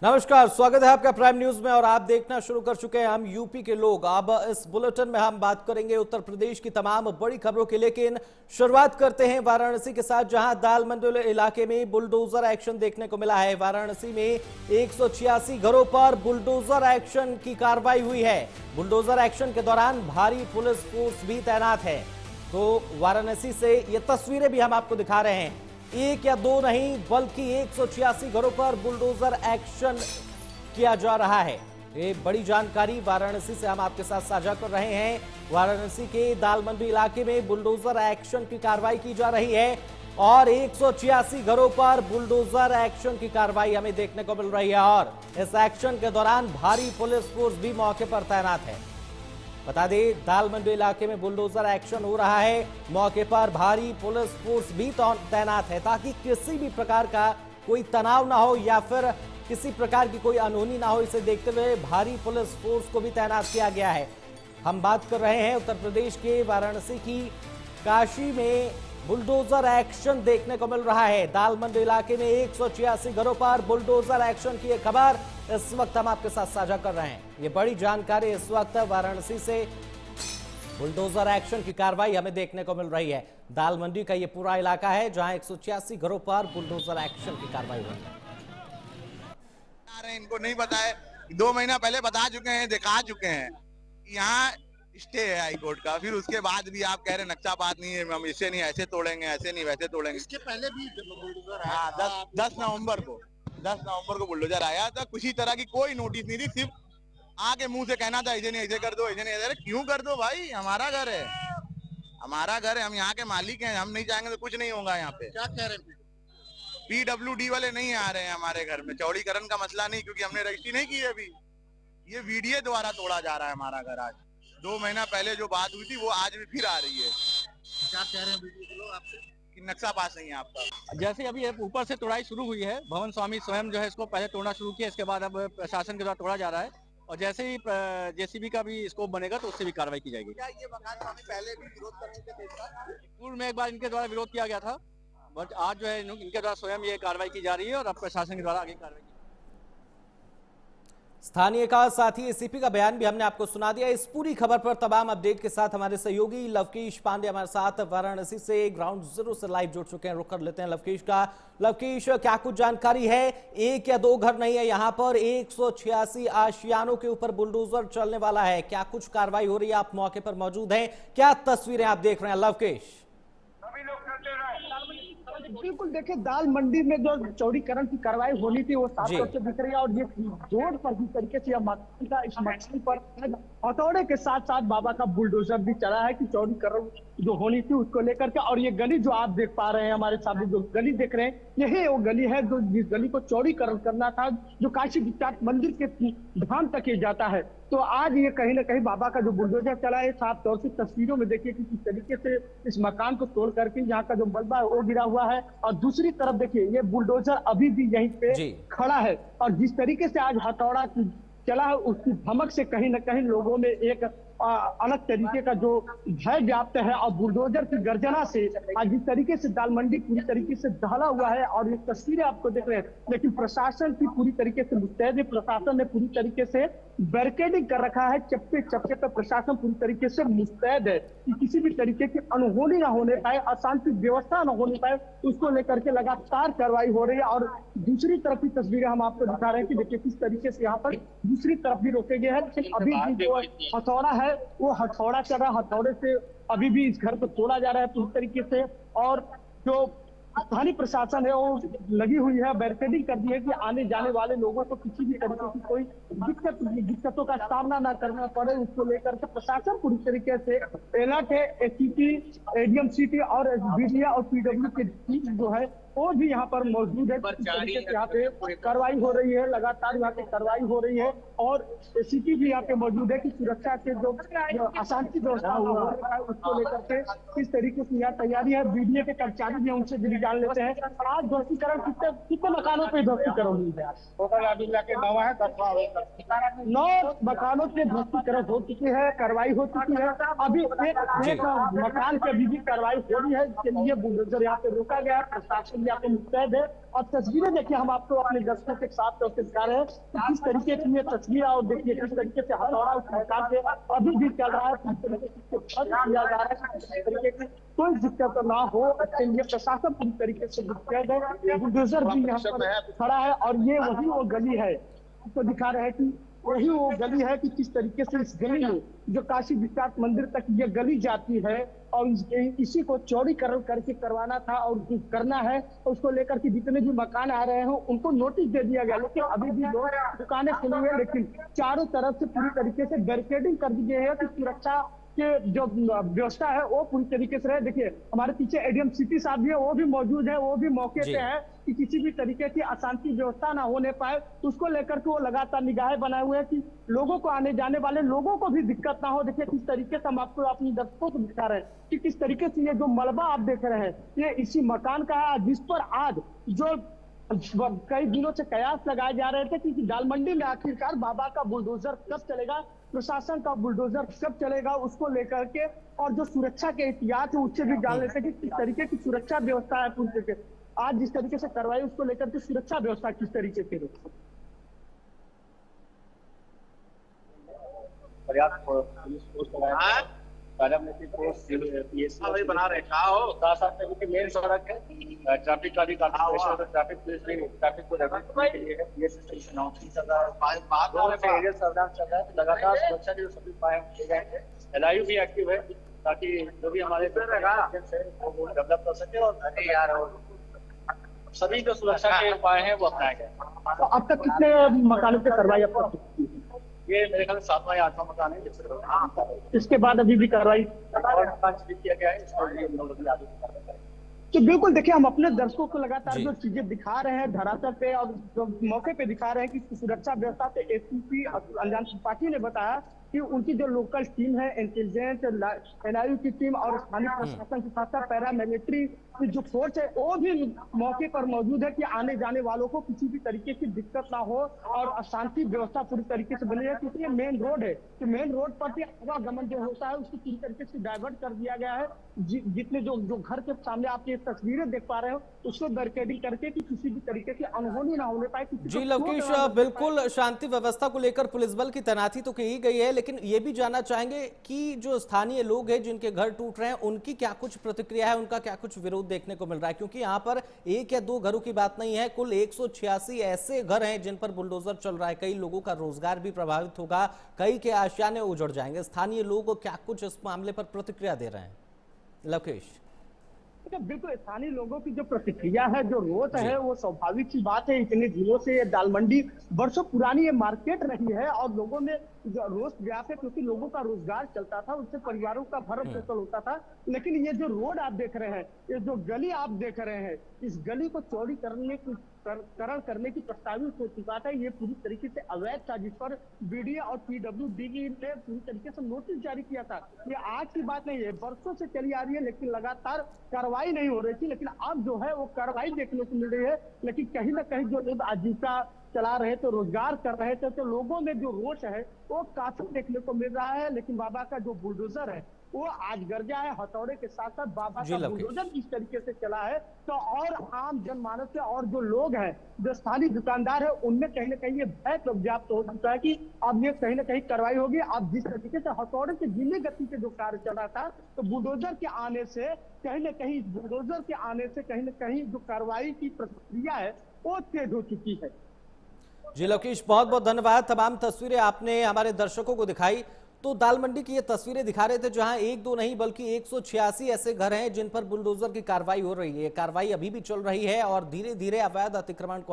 नमस्कार, स्वागत है आपका प्राइम न्यूज में और आप देखना शुरू कर चुके हैं हम यूपी के लोग। अब इस बुलेटिन में हम बात करेंगे उत्तर प्रदेश की तमाम बड़ी खबरों की, लेकिन शुरुआत करते हैं वाराणसी के साथ, जहां दाल मंडी इलाके में बुलडोजर एक्शन देखने को मिला है। वाराणसी में 186 घरों पर बुलडोजर एक्शन की कार्रवाई हुई है। बुलडोजर एक्शन के दौरान भारी पुलिस फोर्स भी तैनात है। तो वाराणसी से ये तस्वीरें भी हम आपको दिखा रहे हैं। एक या दो नहीं बल्कि 186 घरों पर बुलडोजर एक्शन किया जा रहा है। ये बड़ी जानकारी वाराणसी से हम आपके साथ साझा कर रहे हैं। वाराणसी के दाल मंडी इलाके में बुलडोजर एक्शन की कार्रवाई की जा रही है और 186 घरों पर बुलडोजर एक्शन की कार्रवाई हमें देखने को मिल रही है और इस एक्शन के दौरान भारी पुलिस फोर्स भी मौके पर तैनात है। बता दें, दाल मंडी इलाके में बुलडोजर एक्शन हो रहा है। मौके पर भारी पुलिस फोर्स भी तैनात है ताकि किसी भी प्रकार का कोई तनाव ना हो या फिर किसी प्रकार की कोई अनहोनी ना हो। इसे देखते हुए भारी पुलिस फोर्स को भी तैनात किया गया है। हम बात कर रहे हैं उत्तर प्रदेश के वाराणसी की। काशी में बुलडोजर एक्शन देखने को मिल रहा है। दाल मंडी इलाके में 186 घरों पर बुलडोजर एक्शन की एक खबर इस वक्त हम आपके साथ साझा कर रहे हैं। ये बड़ी जानकारी इस वक्त वाराणसी से बुलडोजर एक्शन की कार्रवाई हमें देखने को मिल रही है। दाल मंडी का ये पूरा इलाका है जहां 186 घरों पर बुलडोजर एक्शन की कार्रवाई हुई है। इनको नहीं पता है, 2 महीना पहले बता चुके हैं, दिखा चुके हैं। यहाँ स्टे है हाई कोर्ट का, फिर उसके बाद भी आप कह रहे नक्शापात नहीं है, हम इसे नहीं ऐसे तोड़ेंगे, ऐसे नहीं वैसे तोड़ेंगे। इसके पहले भी बुलडोजर हाँ, 10 नवंबर को बुलडोजर आया था। किसी तरह की कोई नोटिस नहीं थी, सिर्फ आके मुंह से कहना था ऐसे नहीं ऐसे कर दो, ऐसे नहीं ऐसे। क्यों कर दो भाई, हमारा घर है, हमारा घर है, हम यहाँ के मालिक हैं। हम नहीं चाहेंगे तो कुछ नहीं होगा यहाँ पे। क्या कह रहे हैं? PWD वाले नहीं आ रहे हैं हमारे घर में। चौड़ीकरण का मसला नहीं, क्योंकि हमने रजिस्ट्री नहीं की है अभी। ये वीडियो द्वारा तोड़ा जा रहा है हमारा घर। आज 2 महीना पहले जो बात हुई थी वो आज भी फिर आ रही है। क्या कह रहे हैं वीडियो के लोग आपसे? कि नक्शा पास नहीं है आपका। जैसे अभी ऊपर से तोड़ाई शुरू हुई है, भवन स्वामी स्वयं जो है इसको पहले तोड़ना शुरू किया, इसके बाद अब प्रशासन के द्वारा तोड़ा जा रहा है और जैसे ही जेसीबी का भी स्कोप बनेगा तो उससे भी कार्रवाई की जाएगी। क्या ये मकान स्वामी पहले भी विरोध करने के थे? पूर्व में एक बार इनके द्वारा विरोध किया गया था, बट आज जो है इनके द्वारा स्वयं ये कार्रवाई की जा रही है और अब प्रशासन के द्वारा आगे कार्रवाई की। स्थानीय का साथ ही एसीपी का बयान भी हमने आपको सुना दिया। इस पूरी खबर पर तमाम अपडेट के साथ हमारे सहयोगी लवकेश पांडे हमारे साथ वाराणसी से ग्राउंड जीरो से लाइव जुड़ चुके हैं। रुक कर लेते हैं लवकेश का। लवकेश, क्या कुछ जानकारी है? एक या दो घर नहीं है, यहाँ पर 186 आशियानों के ऊपर बुलडोजर चलने वाला है। क्या कुछ कार्रवाई हो रही है? आप मौके पर मौजूद हैं, क्या तस्वीरें आप देख रहे हैं लवकेश? बिल्कुल, देखिए दाल मंडी में जो चौड़ीकरण की कार्रवाई होनी थी वो साफ तौर से दिख रही है और ये रोड पर जिस तरीके से मकान था, इस मकान पर हथौड़े के साथ साथ बाबा का बुलडोजर भी चला है कि चौड़ीकरण जो होनी थी उसको लेकर के। और ये गली जो आप देख पा रहे हैं हमारे सामने, जो गली देख रहे हैं, यही वो गली है जो जिस गली को चौड़ीकरण करना था, जो काशी विश्वनाथ मंदिर के धाम तक ये जाता है। तो आज ये कहीं ना कहीं बाबा का जो बुलडोजर चला है, साफ तौर से तस्वीरों में देखिए कि किस तरीके से इस मकान को तोड़ करके यहाँ का जो मलबा है वो गिरा हुआ है और दूसरी तरफ देखिए ये बुलडोजर अभी भी यहीं पे खड़ा है। और जिस तरीके से आज हथौड़ा चला है उसकी धमक से कहीं ना कहीं लोगों में एक अलग तरीके का जो भय व्याप्त है और बुलडोजर की गर्जना से आज जिस तरीके से दाल मंडी पूरी तरीके से दहला हुआ है और ये तस्वीरें आपको देख रहे हैं। लेकिन प्रशासन की पूरी तरीके से मुस्तैद है, प्रशासन ने पूरी तरीके से बैरिकेडिंग कर रखा है। चप्पे चप्पे पर प्रशासन पूरी तरीके से मुस्तैद है कि किसी भी तरीके की अनहोनी ना होने पाए, अशांति व्यवस्था न होने पाए, उसको लेकर के लगातार कार्रवाई हो रही है। और दूसरी तरफ की तस्वीरें हम आपको दिखा रहे हैं कि देखिए किस तरीके से यहाँ पर दूसरी तरफ भी रोके गए हैं। लेकिन अभी भी जो हथौड़ा है वो हथौड़ा चल रहा है, हथौड़े से अभी भी इस घर को तोड़ा जा रहा है पूरी तरीके से। और जो स्थानीय प्रशासन है वो लगी हुई है, बैरिकेडिंग कर दी है कि आने जाने वाले लोगों को किसी भी तरीके की कोई दिक्कतों का सामना ना करना पड़े। उसको लेकर के प्रशासन पूरी तरीके से अलर्ट है। एसीपी, एडीएम सिटी और बीडीए और पीडब्ल्यू के टीम जो है वो भी यहाँ पर मौजूद है। यहाँ पे कार्रवाई हो रही है, लगातार यहाँ पे कार्रवाई हो रही है और एसीपी भी यहाँ पे मौजूद है कि सुरक्षा के जो अशांति व्यवस्था हुआ है उसको लेकर के किस तरीके से यहाँ तैयारी है। बीडीए के कर्मचारी भी उनसे भी जान लेते हैं। आज ध्वस्तीकरण कितने मकानों पे ध्वस्तीकरण हुई है? टोटल अभी लाके 9 है, 9 मकानों पे ध्वस्तीकरण हो चुकी है, कार्रवाई हो चुकी है। अभी एक मकान पे भी कार्रवाई हो रही है, जिसके लिए बुलडोजर यहाँ पे रोका गया। प्रशासन लिए आपको मुस्तैद है। और तस्वीरें देखिए, हम आपको अपने दर्शकों के साथ दिखा रहे हैं कि किस तरीके की ये तस्वीर, और देखिए किस तरीके से हथौड़ा उस मकान से अभी भी चल रहा है, किस तरीके से किया जा रहा है, किस तरीके की कोई दिक्कत ना हो, इसके लिए प्रशासन पूरी तरीके से मुस्तैद है। बुलडोजर भी यहाँ पर खड़ा है और ये वही वो गली है, आपको दिखा रहे हैं कि वही वो गली है कि किस तरीके से इस गली में जो काशी विश्वनाथ मंदिर तक ये गली जाती है, और इसी को चौड़ीकरण करके करवाना था और जो करना है उसको लेकर के जितने भी मकान आ रहे हो उनको नोटिस दे दिया गया, लेकिन अभी भी लोग दुकानें खुली हुई है, लेकिन चारों तरफ से पूरी तरीके से बैरिकेडिंग कर दी गई है कि सुरक्षा के जो व्यवस्था है वो पूरी तरीके से रहे। देखिए हमारे पीछे एडीएम सिटी साहब भी है, वो भी मौजूद है, वो भी मौके पे है कि किसी भी तरीके की अशांति व्यवस्था ना होने पाए, उसको लेकर के वो लगातार निगाहें बनाए हुए हैं कि लोगों को, आने जाने वाले लोगों को भी दिक्कत ना हो। देखिए किस तरीके से हम आपको अपनी दर्शकों को दिखा रहे हैं कि किस तरीके से ये जो मलबा आप देख रहे हैं ये इसी मकान का है, जिस पर आज जो कई दिनों से कयास लगाए जा रहे थे कि दालमंडी में आखिरकार बाबा का बुलडोजर कब चलेगा, प्रशासन का बुलडोजर कब चलेगा, उसको लेकर के और जो सुरक्षा के एहतियात है उससे भी जान लेते कि किस तरीके की सुरक्षा व्यवस्था है पूरी तरीके। आज जिस तरीके से कार्रवाई उसको लेकर के सुरक्षा व्यवस्था किस तरीके से पर्याप्त पुलिस फोर्स लगाया, राजनीतिक फोर्स पीएससी बना रहे साथ साथ में, क्योंकि मेन सड़क है, ट्रैफिक का भी काफी प्रेशर है, ट्रैफिक पुलिस भी ट्रैफिक को रखने के लिए है, पीएससी अनाउंसिंग चल रहा है, एरियल सर्वेलेंस चल रहा है, तो लगातार सुरक्षा के जो सभी उपाय किए गए हैं। एलआईयू भी एक्टिव है ताकि जो भी हमारे वो डेवलप कर सके और सभी जो सुरक्षा के उपाय हैं वो अपनाए गए। तो अब तक कितने मकानों पे कार्रवाई ये मेरे ख्याल 7वां या 8वां मकान है जिससे इसके बाद अभी भी कार्रवाई और मकान किया गया है, इसको भी हम लोग अभी आगे कार्रवाई करेंगे। तो बिल्कुल देखिए, हम अपने दर्शकों को लगातार जो चीजें दिखा रहे हैं धरातल पे और जो मौके पे दिखा रहे हैं कि सुरक्षा व्यवस्था पे एसपी अनजान त्रिपाठी ने बताया कि उनकी जो लोकल टीम है, इंटेलिजेंस, एनआईयू की टीम और स्थानीय प्रशासन के साथ साथ पैरामिलिट्री जो फोर्स है वो भी मौके पर मौजूद है कि आने जाने वालों को किसी भी तरीके की दिक्कत ना हो और अशांति व्यवस्था पूरी तरीके से बनी है, क्योंकि ये मेन रोड है, तो मेन रोड पर भी आवागमन जो होता है उसको पूरी तरीके से डाइवर्ट कर दिया गया है। जितने जो घर के सामने आप ये तस्वीरें देख पा रहे हो उसको बैरिकेडिंग करके कि किसी भी तरीके की अनहोनी ना होने पाए। जी लवकेश, बिल्कुल शांति व्यवस्था को लेकर पुलिस बल की तैनाती तो की गई है, लेकिन ये भी जानना चाहेंगे कि जो स्थानीय लोग हैं जिनके घर टूट रहे हैं उनकी क्या कुछ प्रतिक्रिया है, उनका क्या कुछ विरोध देखने को मिल रहा है, क्योंकि यहाँ पर एक या दो घरों की बात नहीं है, कुल 186 ऐसे घर हैं जिन पर बुलडोजर चल रहा है। कई लोगों का रोजगार भी प्रभावित होगा, कई के आशियाने उजड़ जाएंगे। स्थानीय लोग क्या कुछ इस मामले पर प्रतिक्रिया दे रहे हैं लवकेश? बिल्कुल, स्थानीय लोगों की जो प्रतिक्रिया है, जो रोष है, वो स्वाभाविक सी बात है। इतने दिनों से ये दालमंडी वर्षों पुरानी ये मार्केट रही है और लोगों में रोष व्याप्त है, क्योंकि लोगों का रोजगार चलता था, उससे परिवारों का भरण पोषण होता था। लेकिन ये जो रोड आप देख रहे हैं, ये जो गली आप देख रहे हैं, इस गली को चौड़ी करने की प्रस्तावित हो चुका था। ये पूरी तरीके से अवैध था, जिस पर बीडीए और पीडब्ल्यूडी ने पूरी तरीके से नोटिस जारी किया था। ये आज की बात नहीं है, वर्षों से चली आ रही है, लेकिन लगातार कार्रवाई नहीं हो रही थी। लेकिन अब जो है वो कार्रवाई देखने को मिल रही है। लेकिन कहीं ना कहीं जो लोग आजीविका चला रहे थे, रोजगार कर रहे थे, तो लोगों में जो रोष है वो काफी देखने को मिल रहा है। लेकिन बाबा का जो बुलडोजर है वो आज गर्जा है, हथौड़े के साथ साथ बाबा का बुलडोजर इस तरीके से चला है, तो और आम जनमानस से और जो लोग हैं, जो स्थानीय दुकानदार है, उनमें कहीं ना कहीं ये भय व्याप्त हो चुका है कि अब ये कहीं ना कहीं कार्रवाई होगी। अब जिस तरीके से हथौड़े से धीमी गति से जो कार्य चल रहा था, तो बुलडोजर के आने से कहीं ना कहीं जो कार्रवाई की प्रक्रिया है वो तेज हो चुकी है। जी लवकेश, बहुत बहुत धन्यवाद। तमाम तस्वीरें आपने हमारे दर्शकों को दिखाई। तो दालमंडी की ये तस्वीरें दिखा रहे थे जहां एक दो नहीं बल्कि 186 ऐसे घर हैं जिन पर बुलडोजर की कार्रवाई हो रही है। कार्रवाई अभी भी चल रही है और धीरे धीरे अवैध अतिक्रमण को